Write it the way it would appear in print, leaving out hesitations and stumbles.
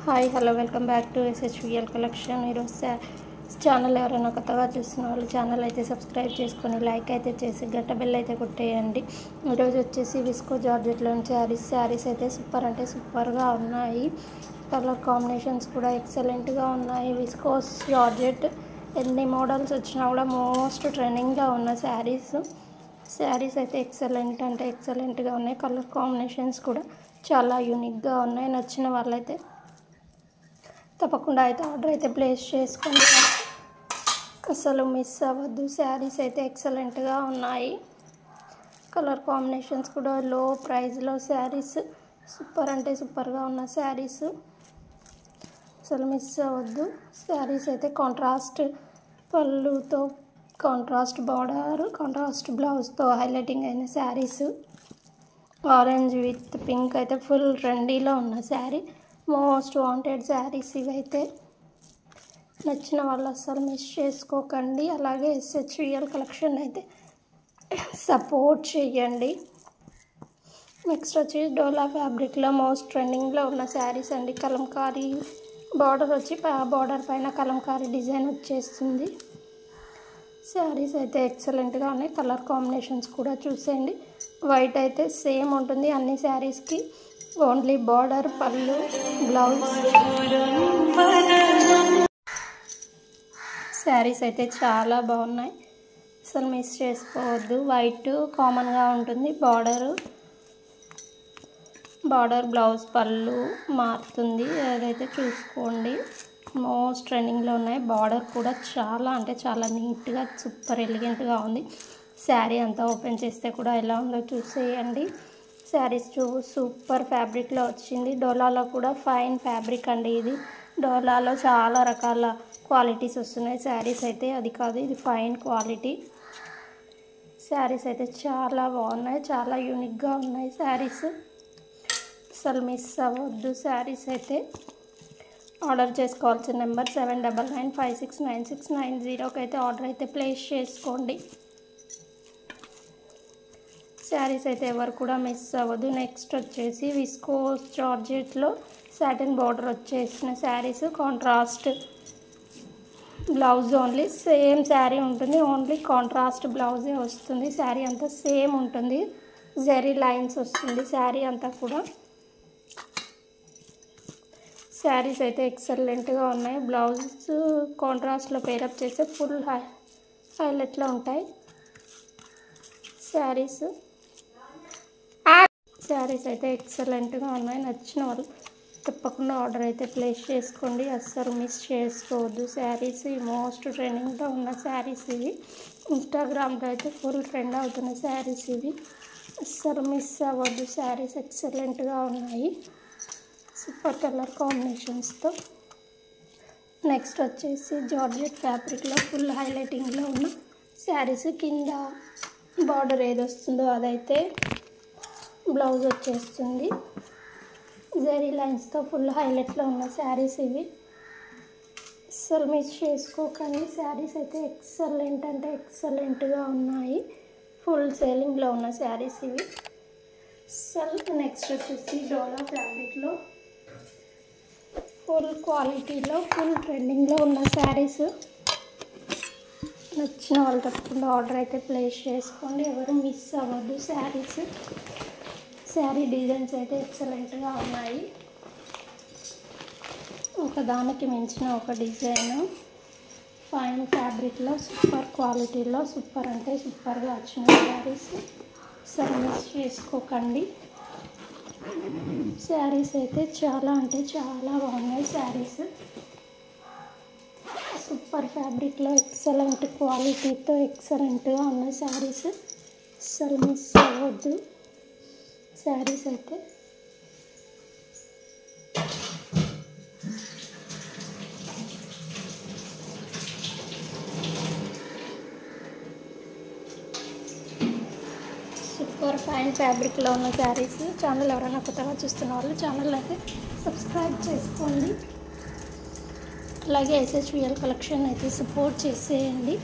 Hi hello welcome back to SHVL collection. ఈరోజు channel ఎవరైనా కొత్తగా చూస్తున్న వాళ్ళు ఛానల్ అయితే సబ్స్క్రైబ్ చేసుకొని లైక్ అయితే చేసి గంట బెల్ అయితే కొట్టేయండి. ఈరోజు వచ్చేసి విస్కో జార్జెట్లోని శారీస్ అయితే సూపర్ అంటే సూపర్గా ఉన్నాయి. కలర్ కాంబినేషన్స్ కూడా ఎక్సలెంట్గా ఉన్నాయి. విస్కోస్ జార్జెట్ ఎన్ని మోడల్స్ వచ్చినా కూడా మోస్ట్ ట్రెండింగ్గా ఉన్న శారీస్ అయితే ఎక్సలెంట్ అంటే ఎక్సలెంట్గా ఉన్నాయి. కలర్ కాంబినేషన్స్ కూడా చాలా యూనిక్గా ఉన్నాయి. నచ్చిన వాళ్ళైతే తప్పకుండా అయితే ఆర్డర్ అయితే ప్లేస్ చేసుకోండి, అసలు మిస్ అవ్వద్దు. శారీస్ అయితే ఎక్సలెంట్గా ఉన్నాయి. కలర్ కాంబినేషన్స్ కూడా లో ప్రైస్లో శారీస్ సూపర్ అంటే సూపర్గా ఉన్న శారీస్ అసలు మిస్ అవ్వద్దు. శారీస్ అయితే కాంట్రాస్ట్ పళ్ళుతో, కాంట్రాస్ట్ బార్డర్, కాంట్రాస్ట్ బ్లౌజ్తో హైలైటింగ్ అయిన శారీస్. ఆరెంజ్ విత్ పింక్ అయితే ఫుల్ ట్రెండీలో ఉన్న శారీ, మోస్ట్ వాంటెడ్ శారీస్ ఇవైతే. నచ్చిన వాళ్ళు అస్సలు మిస్ చేసుకోకండి. అలాగే SHVL కలెక్షన్ అయితే సపోర్ట్ చేయండి. నెక్స్ట్ వచ్చి డోలా ఫ్యాబ్రిక్లో మోస్ట్ ట్రెండింగ్లో ఉన్న శారీస్ అండి. కలంకారీ బార్డర్ వచ్చి బార్డర్ పైన కలంకారీ డిజైన్ వచ్చేస్తుంది. శారీస్ అయితే ఎక్సలెంట్గా ఉన్నాయి. కలర్ కాంబినేషన్స్ కూడా చూసేయండి. వైట్ అయితే సేమ్ ఉంటుంది అన్ని శారీస్కి, ఓన్లీ బార్డర్, పళ్ళు, బ్లౌజ్. శారీస్ అయితే చాలా బాగున్నాయి, అసలు మిస్ చేసుకోవద్దు. వైట్ కామన్గా ఉంటుంది, బార్డర్ బ్లౌజ్, పళ్ళు మారుతుంది, అదైతే చూసుకోండి. మోస్ట్ ట్రెండింగ్లో ఉన్నాయి. బార్డర్ కూడా చాలా అంటే చాలా నీట్గా సూపర్ ఎలిగెంట్గా ఉంది. శారీ అంతా ఓపెన్ చేస్తే కూడా ఎలా ఉందో చూసేయండి. శారీస్ సూపర్ ఫ్యాబ్రిక్లో వచ్చింది. డోలాలో కూడా ఫైన్ ఫ్యాబ్రిక్ అండి ఇది. డోలాలో చాలా రకాల క్వాలిటీస్ వస్తున్నాయి. శారీస్ అయితే అది కాదు, ఇది ఫైన్ క్వాలిటీ. శారీస్ అయితే చాలా బాగున్నాయి, చాలా యూనిక్గా ఉన్నాయి శారీస్, అసలు మిస్ అవ్వద్దు. శారీస్ అయితే ఆర్డర్ చేసుకోవాల్సిన నెంబర్ 7995696990కి అయితే ఆర్డర్ అయితే ప్లేస్ చేసుకోండి. శారీస్ అయితే ఎవరు కూడా మిస్ అవ్వదు. నెక్స్ట్ వచ్చేసి విస్కోస్ జార్జెట్లో సాటిన్ బార్డర్ వచ్చేసిన saris, contrast blouse, only same sari ఉంటుంది, ఓన్లీ కాంట్రాస్ట్ బ్లౌజే వస్తుంది. శారీ అంతా సేమ్ ఉంటుంది, జెరీ లైన్స్ వస్తుంది శారీ అంతా కూడా. శారీస్ అయితే ఎక్సలెంట్గా ఉన్నాయి. బ్లౌజ్ కాంట్రాస్ట్లో పేరప్ చేస్తే ఫుల్ హైలైట్లో ఉంటాయి శారీస్ అయితే ఎక్సలెంట్గా ఉన్నాయి. నచ్చిన వాళ్ళు తప్పకుండా ఆర్డర్ అయితే ప్లేస్ చేసుకోండి, అస్సలు మిస్ చేసుకోవద్దు. శారీస్ మోస్ట్ ట్రెండింగ్లో ఉన్న శారీస్ ఇవి. ఇన్స్టాగ్రామ్లో అయితే ఫుల్ ట్రెండ్ అవుతున్న శారీస్ ఇవి, అస్సలు మిస్ అవ్వద్దు. శారీస్ ఎక్సలెంట్గా ఉన్నాయి, సూపర్ కలర్ కాంబినేషన్స్తో. నెక్స్ట్ వచ్చేసి జార్జెట్ ఫ్యాబ్రిక్లో ఫుల్ హైలైటింగ్లో ఉన్న శారీస్. కింద బార్డర్ ఏది వస్తుందో అదైతే బ్లౌజ్ వచ్చేస్తుంది, జెరీ లైన్స్తో ఫుల్ హైలైట్లో ఉన్న శారీస్ ఇవి, అస్సలు మిస్ చేసుకోకండి. శారీస్ అయితే ఎక్సలెంట్ అంటే ఎక్సలెంట్గా ఉన్నాయి, ఫుల్ సేలింగ్లో ఉన్న శారీస్ ఇవి. నెక్స్ట్ వచ్చేసి డోలా ఫ్యాబ్రిక్లో ఫుల్ క్వాలిటీలో ఫుల్ ట్రెండింగ్లో ఉన్న శారీస్. నచ్చిన వాళ్ళు తప్పకుండా ఆర్డర్ అయితే ప్లేస్ చేసుకోండి, ఎవరు మిస్ అవ్వద్దు. శారీ డిజైన్స్ అయితే ఎక్సలెంట్గా ఉన్నాయి, ఒకదానికి మించిన ఒక డిజైన్. ఫైన్ ఫ్యాబ్రిక్లో సూపర్ క్వాలిటీలో సూపర్ అంటే సూపర్గా వచ్చిన శారీస్, అసలు మిస్ చేసుకోకండి. శారీస్ అయితే చాలా అంటే చాలా బాగున్నాయి. శారీస్ సూపర్ ఫ్యాబ్రిక్లో ఎక్సలెంట్ క్వాలిటీతో ఎక్సలెంట్గా ఉన్న శారీస్, అసలు మిస్ అవ్వద్దు. శారీస్ అయితే సూపర్ ఫైన్ ఫ్యాబ్రిక్లో ఉన్న శారీస్. ఛానల్ ఎవరైనా కొత్తగా చూస్తున్న వాళ్ళు ఛానల్ అయితే సబ్స్క్రైబ్ చేసుకోండి. అలాగే SHVL కలెక్షన్ అయితే సపోర్ట్ చేసేయండి.